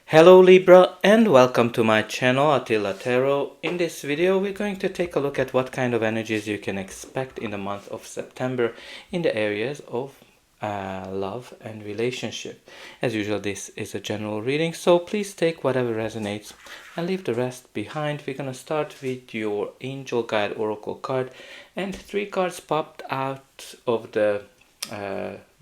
Hello Libra and welcome to my channel Attila Tarot. In this video we're going to take a look at what kind of energies you can expect in the month of September in the areas of love and relationship. As usual, this is a general reading, so please take whatever resonates and leave the rest behind. We're going to start with your angel guide oracle card, and three cards popped out of the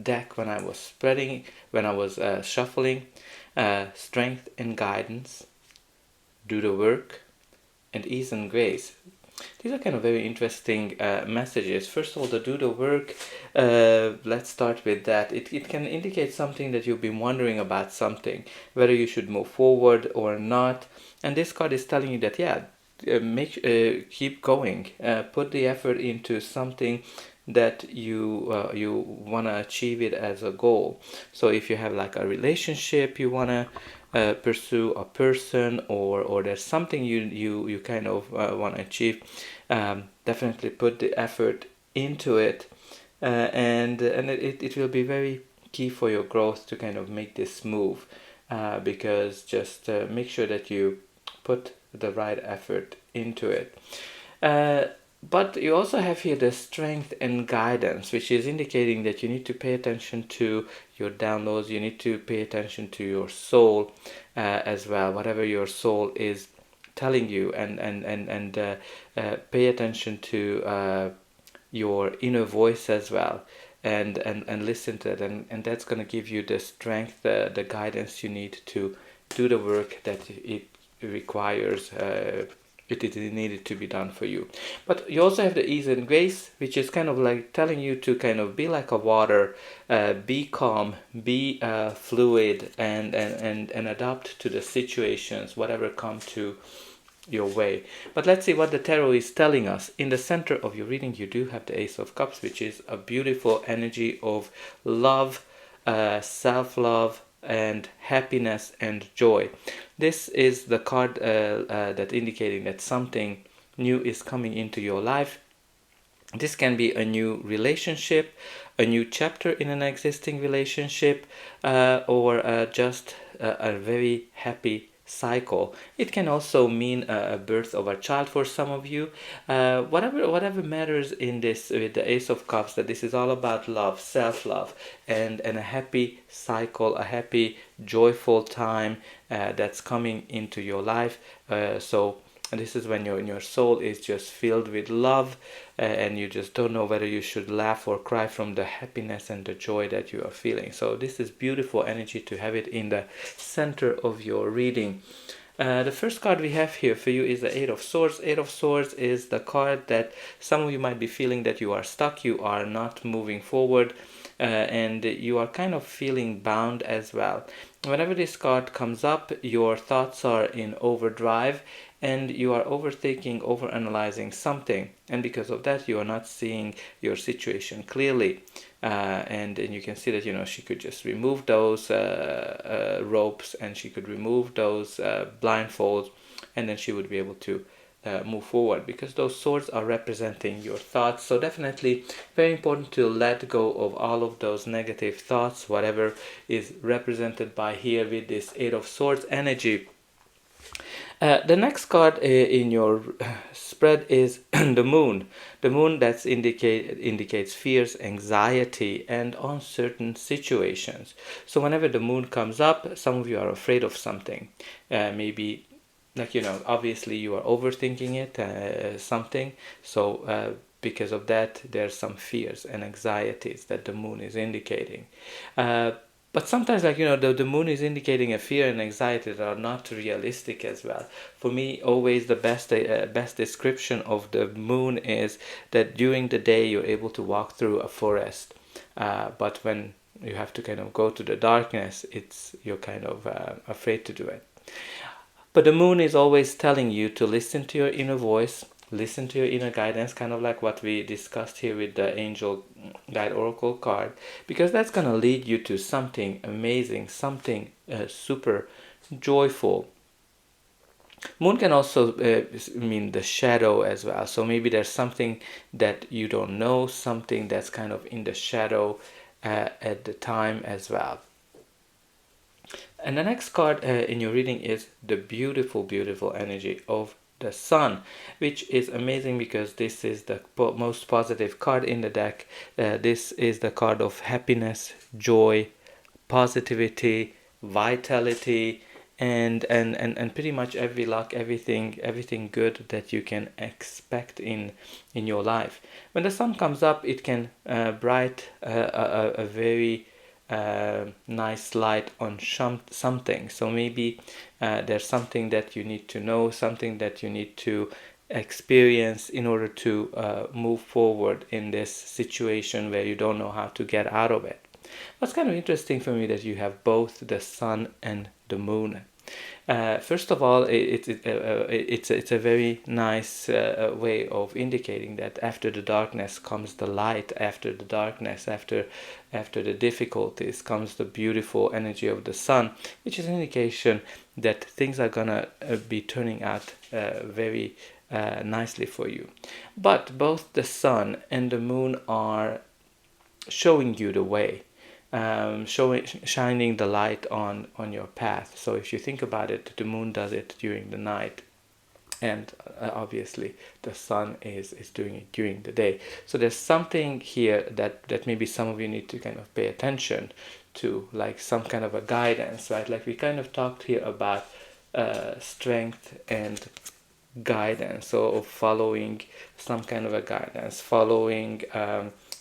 deck when I was shuffling. Strength and guidance, do the work, and ease and grace. These are kind of very interesting messages. First of all, the do the work, let's start with that. It can indicate something that you've been wondering about something, whether you should move forward or not. And this card is telling you that, yeah, keep going, put the effort into something that you want to achieve it as a goal. So if you have like a relationship you want to pursue, a person, or there's something you kind of want to achieve, definitely put the effort into it, and it will be very key for your growth to kind of make this move, because just make sure that you put the right effort into it. But you also have here the strength and guidance, which is indicating that you need to pay attention to your downloads, you need to pay attention to your soul as well, whatever your soul is telling you, and pay attention to your inner voice as well, and listen to it, and that's going to give you the strength, the guidance you need to do the work that it requires. It is needed to be done for you. But you also have the ease and grace, which is kind of like telling you to kind of be like a water, be calm, be fluid, and adapt to the situations, whatever come to your way. But let's see what the tarot is telling us. In the center of your reading, you do have the Ace of Cups, which is a beautiful energy of love, self-love, and happiness and joy. This is the card that indicating that something new is coming into your life. This can be a new relationship, a new chapter in an existing relationship, or just a very happy cycle. It can also mean a birth of a child for some of you. Whatever matters in this with the Ace of Cups, that this is all about love, self-love, and a happy cycle, a happy, joyful time that's coming into your life. So this is when your soul is just filled with love, and you just don't know whether you should laugh or cry from the happiness and the joy that you are feeling. So this is beautiful energy to have it in the center of your reading. The first card we have here for you is the Eight of Swords. Eight of Swords is the card that some of you might be feeling that you are stuck, you are not moving forward, and you are kind of feeling bound as well. Whenever this card comes up, your thoughts are in overdrive, and you are overthinking, overanalyzing something, and because of that you are not seeing your situation clearly, and you can see that she could just remove those ropes, and she could remove those blindfolds, and then she would be able to move forward, because those swords are representing your thoughts. So definitely very important to let go of all of those negative thoughts, whatever is represented by here with this Eight of Swords energy. The next card in your spread is the Moon. The Moon that indicates fears, anxiety, and uncertain situations. So whenever the Moon comes up, some of you are afraid of something. Maybe, obviously you are overthinking it, something. So because of that, there's some fears and anxieties that the Moon is indicating. But sometimes, the Moon is indicating a fear and anxiety that are not realistic as well. For me, always the best description of the Moon is that during the day you're able to walk through a forest, but when you have to kind of go to the darkness, you're kind of afraid to do it. But the Moon is always telling you to listen to your inner voice, listen to your inner guidance, kind of like what we discussed here with the Angel Guide Oracle card, because that's going to lead you to something amazing, something super joyful. Moon can also mean the shadow as well. So maybe there's something that you don't know, something that's kind of in the shadow at the time as well. And the next card in your reading is the beautiful, beautiful energy of the Sun, which is amazing because this is the most positive card in the deck. This is the card of happiness, joy, positivity, vitality, and pretty much every luck, everything good that you can expect in your life. When the Sun comes up, it can bright a very nice light on something. So maybe there's something that you need to know, something that you need to experience in order to move forward in this situation where you don't know how to get out of it. What's kind of interesting for me that you have both the Sun and the Moon. First of all, it's a very nice way of indicating that after the darkness comes the light. After the darkness, after the difficulties, comes the beautiful energy of the Sun, which is an indication that things are gonna be turning out very nicely for you. But both the Sun and the Moon are showing you the way, shining the light on your path. So if you think about it, the Moon does it during the night, and obviously the Sun is doing it during the day. So there's something here that maybe some of you need to kind of pay attention to, like some kind of a guidance, right? Like we kind of talked here about strength and guidance, so following some kind of a guidance, following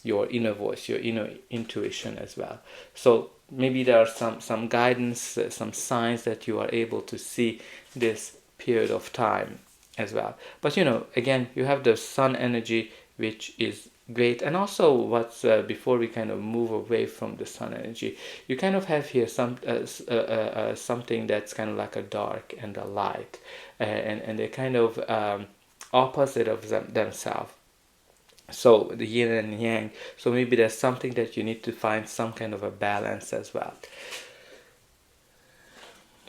your inner voice, your inner intuition as well. So maybe there are some guidance, some signs that you are able to see this period of time as well. But again, you have the Sun energy, which is great. And also what's before we kind of move away from the Sun energy, you kind of have here something that's kind of like a dark and a light, and they're kind of opposite of themselves. So the yin and yang. So maybe there's something that you need to find some kind of a balance as well.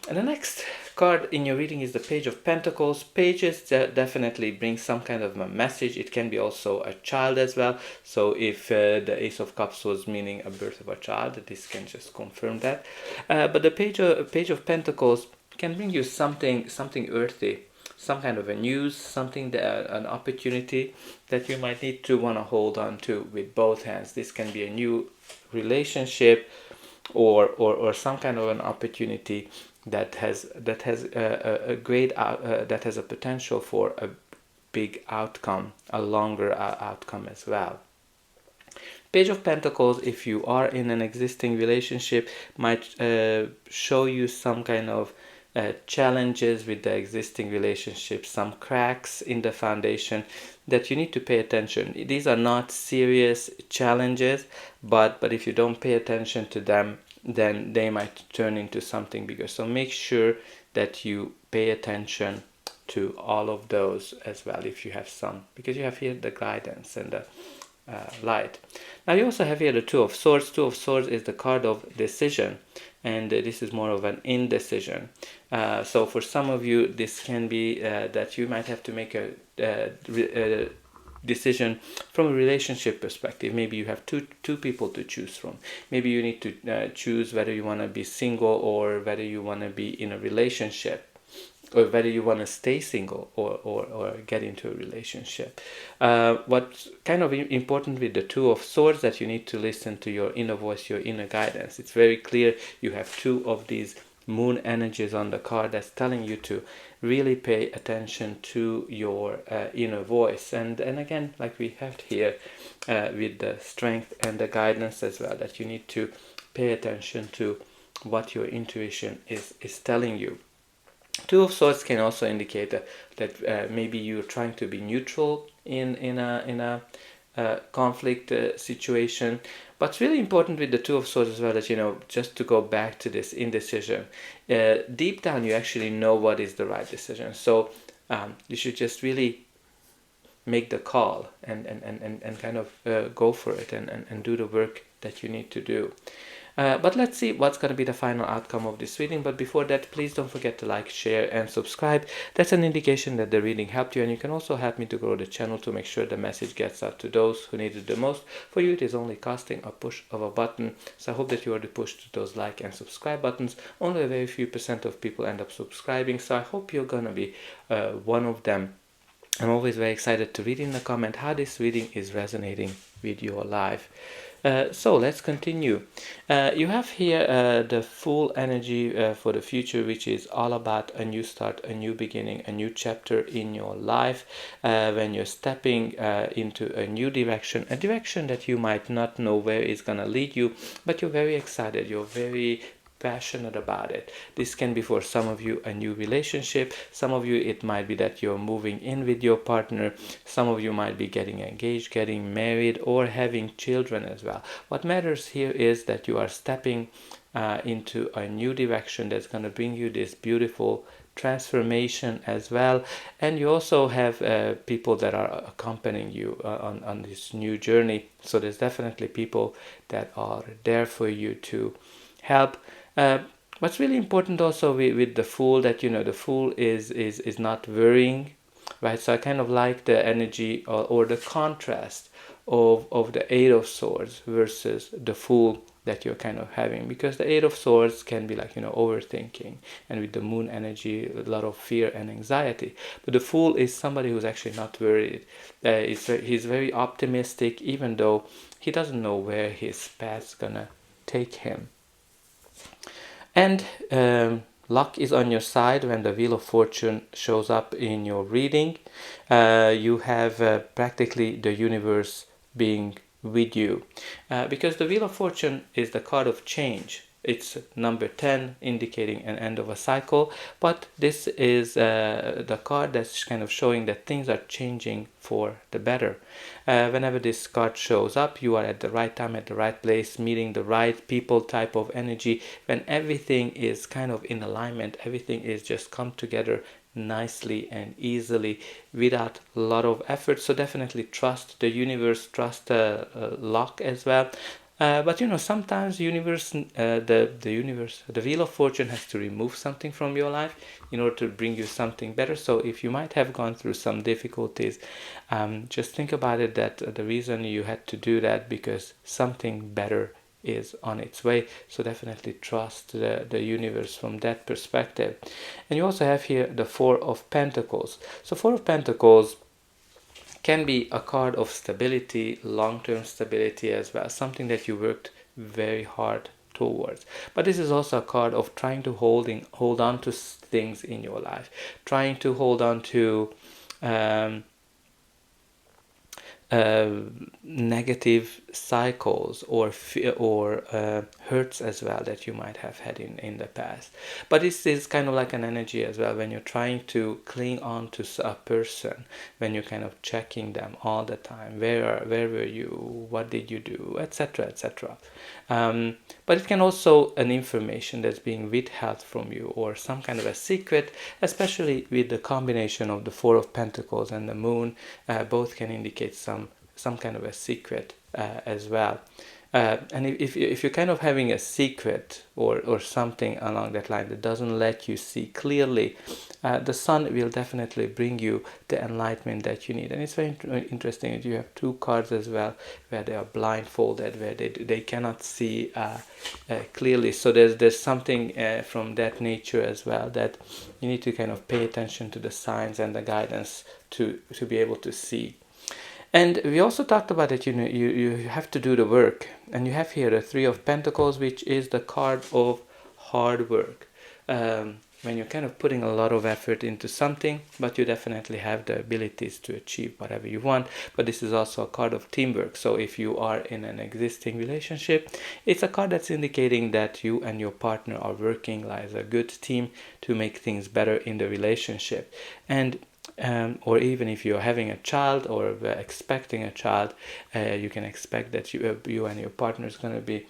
And the next card in your reading is the Page of Pentacles. Pages definitely bring some kind of a message. It can be also a child as well. So if the Ace of Cups was meaning a birth of a child, this can just confirm that. But the Page of Pentacles can bring you something earthy, some kind of a news, something an opportunity that you might need to want to hold on to with both hands. This can be a new relationship, or some kind of an opportunity that has a great that has a potential for a big outcome, a longer outcome as well. Page of Pentacles, if you are in an existing relationship, might show you some kind of challenges with the existing relationship, some cracks in the foundation that you need to pay attention. These are not serious challenges, but if you don't pay attention to them, then they might turn into something bigger. So make sure that you pay attention to all of those as well, if you have some, because you have here the guidance and the light. Now you also have here the Two of Swords. Two of Swords is the card of decision, and this is more of an indecision. So for some of you, this can be that you might have to make a decision from a relationship perspective. Maybe you have two people to choose from. Maybe you need to choose whether you want to be single or whether you want to be in a relationship, or whether you want to stay single or get into a relationship. What's kind of important with the Two of Swords, that you need to listen to your inner voice, your inner guidance. It's very clear you have two of these moon energies on the card that's telling you to really pay attention to your inner voice. And again, like we have here with the strength and the guidance as well, that you need to pay attention to what your intuition is telling you. Two of Swords can also indicate that maybe you're trying to be neutral in a conflict situation. But it's really important with the Two of Swords as well that, just to go back to this indecision, deep down you actually know what is the right decision. So you should just really make the call and kind of go for it and do the work that you need to do. But let's see what's going to be the final outcome of this reading. But before that, please don't forget to like, share, and subscribe. That's an indication that the reading helped you, and you can also help me to grow the channel to make sure the message gets out to those who need it the most. For you, it is only casting a push of a button. So I hope that you already pushed those like and subscribe buttons. Only a very few % of people end up subscribing, so I hope you're going to be one of them. I'm always very excited to read in the comment how this reading is resonating with your life. So let's continue. You have here the full energy for the future, which is all about a new start, a new beginning, a new chapter in your life, when you're stepping into a new direction, a direction that you might not know where it's going to lead you, but you're very excited, you're very passionate about it. This can be for some of you a new relationship. Some of you it might be that you're moving in with your partner. Some of you might be getting engaged, getting married, or having children as well. What matters here is that you are stepping into a new direction that's going to bring you this beautiful transformation as well. And you also have people that are accompanying you on this new journey. So there's definitely people that are there for you to help. What's really important also with the Fool, that the Fool is not worrying, right? So I kind of like the energy or the contrast of the Eight of Swords versus the Fool that you're kind of having, because the Eight of Swords can be like overthinking, and with the Moon energy, a lot of fear and anxiety. But the Fool is somebody who's actually not worried. He's very optimistic, even though he doesn't know where his path's gonna take him. And luck is on your side when the Wheel of Fortune shows up in your reading. You have practically the universe being with you, because the Wheel of Fortune is the card of change. It's number 10, indicating an end of a cycle, but this is the card that's kind of showing that things are changing for the better. Whenever this card shows up, you are at the right time, at the right place, meeting the right people type of energy, when everything is kind of in alignment, everything is just come together nicely and easily without a lot of effort. So definitely trust the universe, trust luck as well. But sometimes the Wheel of Fortune has to remove something from your life in order to bring you something better. So if you might have gone through some difficulties, just think about it, that the reason you had to do that because something better is on its way. So definitely trust the universe from that perspective. And you also have here the Four of Pentacles. So Four of Pentacles can be a card of stability, long-term stability as well, something that you worked very hard towards. But this is also a card of trying to hold on to things in your life, trying to hold on to negative cycles or hurts as well that you might have had in the past. But this is kind of like an energy as well when you're trying to cling on to a person, when you're kind of checking them all the time. Where were you? What did you do? Etc. etc. But it can also an information that's being withheld from you, or some kind of a secret, especially with the combination of the Four of Pentacles and the Moon. Both can indicate some kind of a secret as well. And if you're kind of having a secret or something along that line that doesn't let you see clearly, the Sun will definitely bring you the enlightenment that you need. And it's very interesting that you have two cards as well where they are blindfolded, where they cannot see clearly. So there's something from that nature as well, that you need to kind of pay attention to the signs and the guidance to be able to see. And we also talked about that you have to do the work. And you have here the Three of Pentacles, which is the card of hard work. When you're kind of putting a lot of effort into something, but you definitely have the abilities to achieve whatever you want. But this is also a card of teamwork. So if you are in an existing relationship, it's a card that's indicating that you and your partner are working as a good team to make things better in the relationship. And or even if you're having a child or expecting a child, you can expect that you and your partner is going to be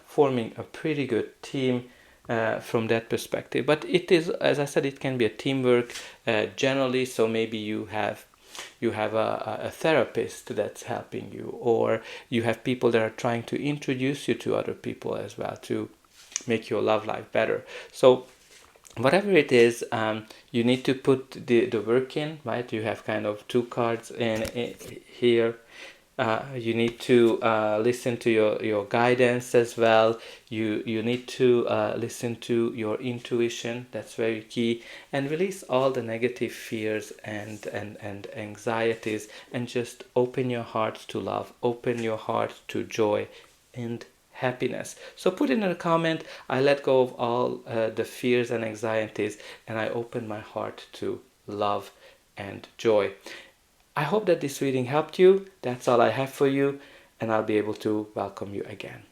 forming a pretty good team from that perspective. But it is, as I said, it can be a teamwork generally. So maybe you have you have a therapist that's helping you, or you have people that are trying to introduce you to other people as well to make your love life better. So whatever it is, you need to put the work in, right? You have kind of two cards in here. You need to listen to your guidance as well. You need to listen to your intuition. That's very key. And release all the negative fears and anxieties, and just open your heart to love, open your heart to joy and happiness. So put in a comment, I let go of all the fears and anxieties, and I open my heart to love and joy. I hope that this reading helped you. That's all I have for you, and I'll be able to welcome you again.